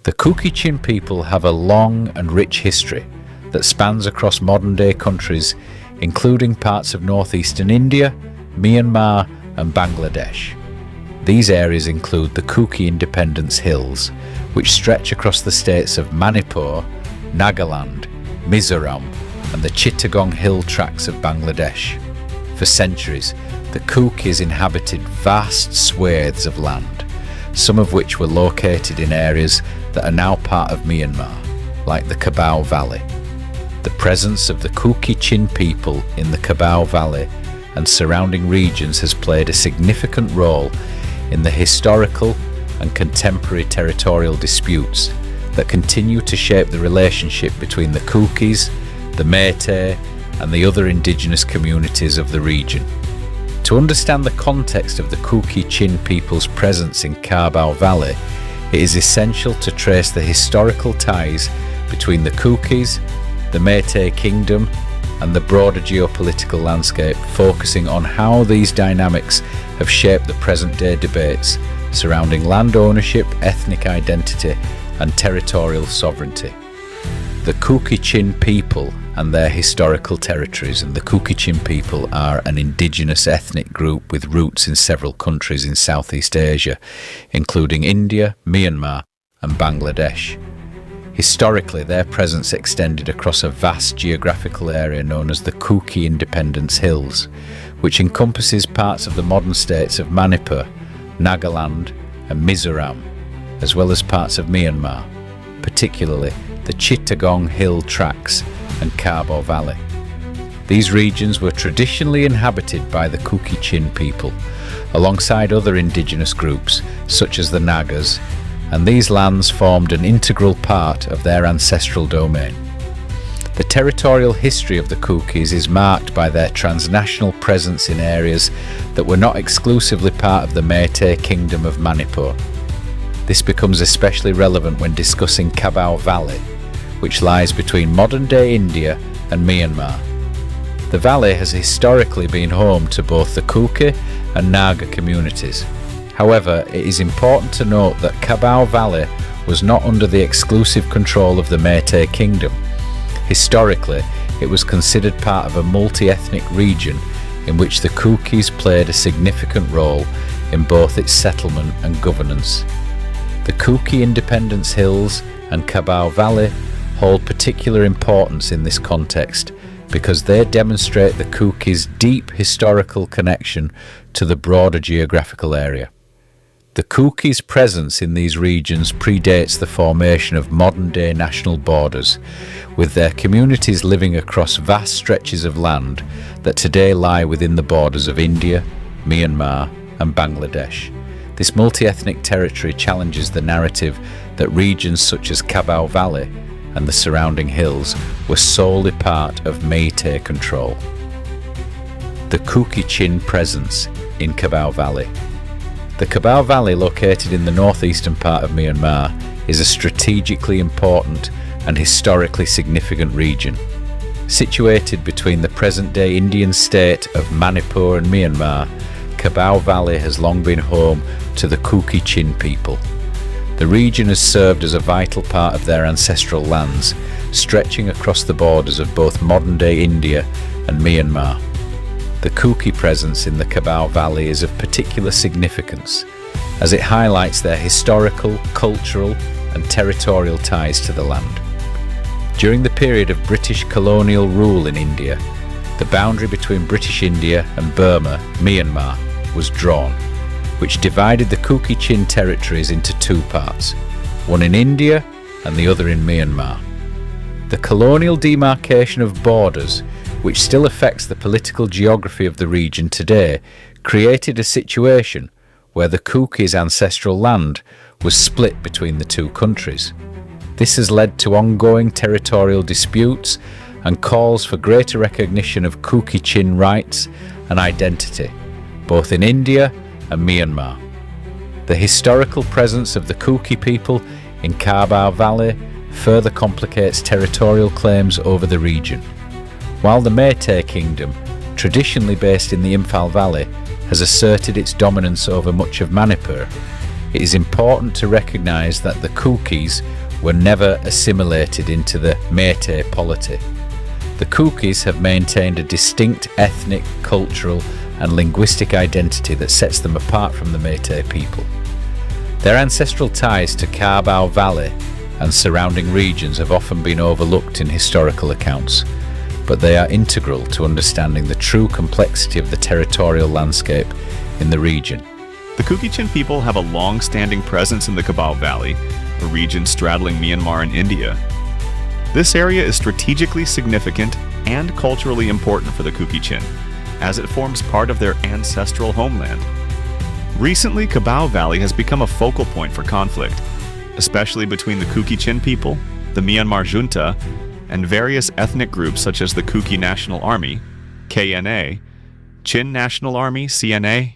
The Kuki-Chin people have a long and rich history that spans across modern-day countries, including parts of northeastern India, Myanmar and Bangladesh. These areas include the Kuki Independence Hills, which stretch across the states of Manipur, Nagaland, Mizoram and the Chittagong Hill tracts of Bangladesh. For centuries, the Kukis inhabited vast swathes of land, some of which were located in areas that are now part of Myanmar, like the Kabaw Valley. The presence of the Kuki-Chin people in the Kabaw Valley and surrounding regions has played a significant role in the historical and contemporary territorial disputes that continue to shape the relationship between the Kukis, the Meitei and the other indigenous communities of the region. To understand the context of the Kuki-Chin people's presence in Kabaw Valley, it is essential to trace the historical ties between the Kukis, the Meitei Kingdom and the broader geopolitical landscape, focusing on how these dynamics have shaped the present-day debates surrounding land ownership, ethnic identity and territorial sovereignty. The Kuki-Chin people and their historical territories. And the Kuki-Chin people are an indigenous ethnic group with roots in several countries in Southeast Asia, including India, Myanmar and Bangladesh. Historically, their presence extended across a vast geographical area known as the Kuki Independence Hills, which encompasses parts of the modern states of Manipur, Nagaland and Mizoram, as well as parts of Myanmar, particularly the Chittagong Hill tracts and Kabaw Valley. These regions were traditionally inhabited by the Kuki-Chin people, alongside other indigenous groups such as the Nagas, and these lands formed an integral part of their ancestral domain. The territorial history of the Kukis is marked by their transnational presence in areas that were not exclusively part of the Meitei Kingdom of Manipur. This becomes especially relevant when discussing Kabaw Valley, which lies between modern-day India and Myanmar. The valley has historically been home to both the Kuki and Naga communities. However, it is important to note that Kabaw Valley was not under the exclusive control of the Meitei Kingdom. Historically, it was considered part of a multi-ethnic region in which the Kukis played a significant role in both its settlement and governance. The Kuki Independence Hills and Kabaw Valley hold particular importance in this context because they demonstrate the Kukis' deep historical connection to the broader geographical area. The Kukis' presence in these regions predates the formation of modern-day national borders, with their communities living across vast stretches of land that today lie within the borders of India, Myanmar and Bangladesh. This multi-ethnic territory challenges the narrative that regions such as Kabaw Valley and the surrounding hills were solely part of Meitei control. The Kuki-Chin presence in Kabaw Valley. The Kabaw Valley, located in the northeastern part of Myanmar, is a strategically important and historically significant region. Situated between the present-day Indian state of Manipur and Myanmar, Kabaw Valley has long been home to the Kuki-Chin people. The region has served as a vital part of their ancestral lands, stretching across the borders of both modern-day India and Myanmar. The Kuki presence in the Kabaw Valley is of particular significance, as it highlights their historical, cultural and territorial ties to the land. During the period of British colonial rule in India, the boundary between British India and Burma, Myanmar, was drawn, which divided the Kuki-Chin territories into two parts, one in India and the other in Myanmar. The colonial demarcation of borders, which still affects the political geography of the region today, created a situation where the Kukis' ancestral land was split between the two countries. This has led to ongoing territorial disputes and calls for greater recognition of Kuki-Chin rights and identity, both in India and Myanmar. The historical presence of the Kuki people in Kabaw Valley further complicates territorial claims over the region. While the Meitei Kingdom, traditionally based in the Imphal Valley, has asserted its dominance over much of Manipur, it is important to recognise that the Kukis were never assimilated into the Meitei polity. The Kukis have maintained a distinct ethnic, cultural and linguistic identity that sets them apart from the Meitei people. Their ancestral ties to Kabaw Valley and surrounding regions have often been overlooked in historical accounts, but they are integral to understanding the true complexity of the territorial landscape in the region. The Kuki-Chin people have a long-standing presence in the Kabaw Valley, a region straddling Myanmar and India. This area is strategically significant and culturally important for the Kuki-Chin, as it forms part of their ancestral homeland. Recently, Kabaw Valley has become a focal point for conflict, especially between the Kuki-Chin people, the Myanmar Junta, and various ethnic groups such as the Kuki National Army, KNA, Chin National Army, CNA,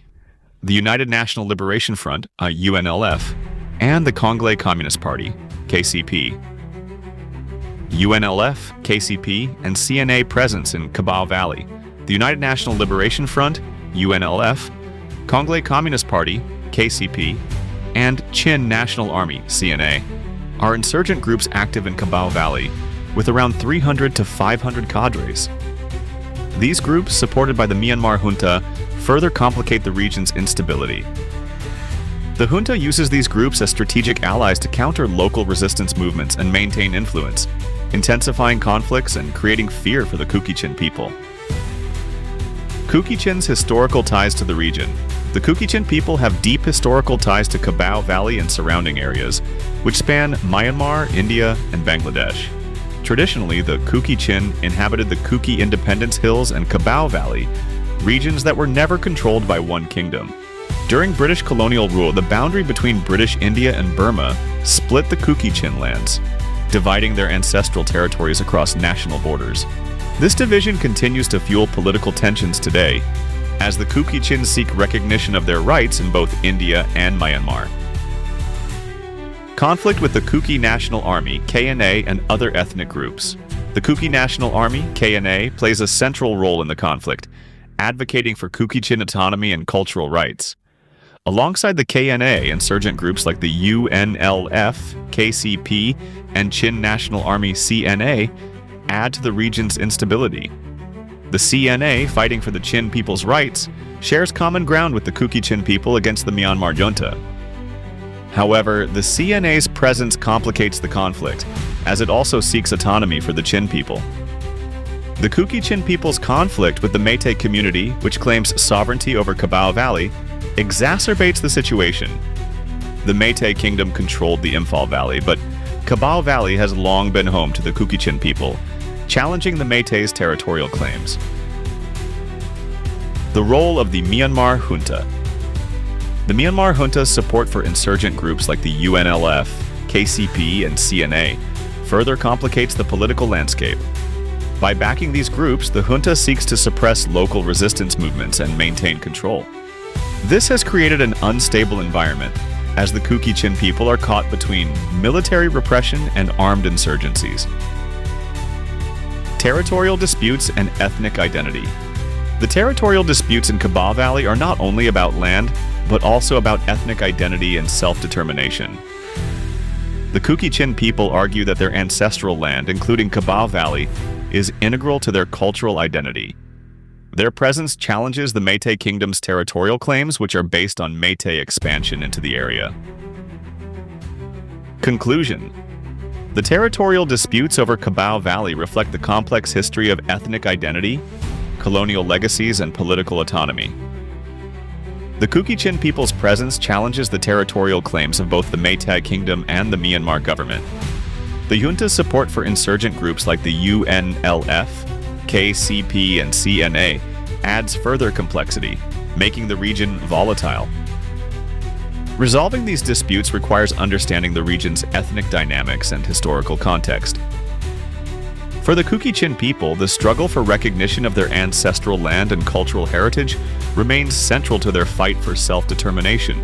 the United National Liberation Front, UNLF, and the Congolese Communist Party, KCP. UNLF, KCP, and CNA presence in Kabaw Valley, the United National Liberation Front, UNLF, Congolese Communist Party, KCP, and Chin National Army, CNA, are insurgent groups active in Kabaw Valley, with around 300 to 500 cadres. These groups, supported by the Myanmar junta, further complicate the region's instability. The junta uses these groups as strategic allies to counter local resistance movements and maintain influence, intensifying conflicts and creating fear for the Kuki-Chin people. Kuki-Chin's historical ties to the region. The Kuki-Chin people have deep historical ties to Kabaw Valley and surrounding areas, which span Myanmar, India, and Bangladesh. Traditionally, the Kuki-Chin inhabited the Kuki Independence Hills and Kabaw Valley, regions that were never controlled by one kingdom. During British colonial rule, the boundary between British India and Burma split the Kuki-Chin lands, dividing their ancestral territories across national borders. This division continues to fuel political tensions today, as the Kuki-Chin seek recognition of their rights in both India and Myanmar. Conflict with the Kuki National Army, KNA, and other ethnic groups. The Kuki National Army, KNA, plays a central role in the conflict, advocating for Kuki-Chin autonomy and cultural rights. Alongside the KNA, insurgent groups like the UNLF, KCP, and Chin National Army, CNA, add to the region's instability. The CNA, fighting for the Chin people's rights, shares common ground with the Kuki-Chin people against the Myanmar junta. However, the CNA's presence complicates the conflict, as it also seeks autonomy for the Chin people. The Kuki-Chin people's conflict with the Meitei community, which claims sovereignty over Kabaw Valley, exacerbates the situation. The Meitei kingdom controlled the Imphal Valley, but Kabaw Valley has long been home to the Kuki-Chin people, challenging the Meitei's territorial claims. The role of the Myanmar junta. The Myanmar junta's support for insurgent groups like the UNLF, KCP, and CNA further complicates the political landscape. By backing these groups, the junta seeks to suppress local resistance movements and maintain control. This has created an unstable environment, as the Kuki-Chin people are caught between military repression and armed insurgencies. Territorial disputes and ethnic identity. The territorial disputes in Kabaw Valley are not only about land, but also about ethnic identity and self-determination. The Kuki-Chin people argue that their ancestral land, including Kabaw Valley, is integral to their cultural identity. Their presence challenges the Meitei Kingdom's territorial claims, which are based on Meitei expansion into the area. Conclusion. The territorial disputes over Kabaw Valley reflect the complex history of ethnic identity, colonial legacies, and political autonomy. The Kuki-Chin people's presence challenges the territorial claims of both the Meitei Kingdom and the Myanmar government. The junta's support for insurgent groups like the UNLF, KCP, and CNA adds further complexity, making the region volatile. Resolving these disputes requires understanding the region's ethnic dynamics and historical context. For the Kuki-Chin people, the struggle for recognition of their ancestral land and cultural heritage remains central to their fight for self-determination.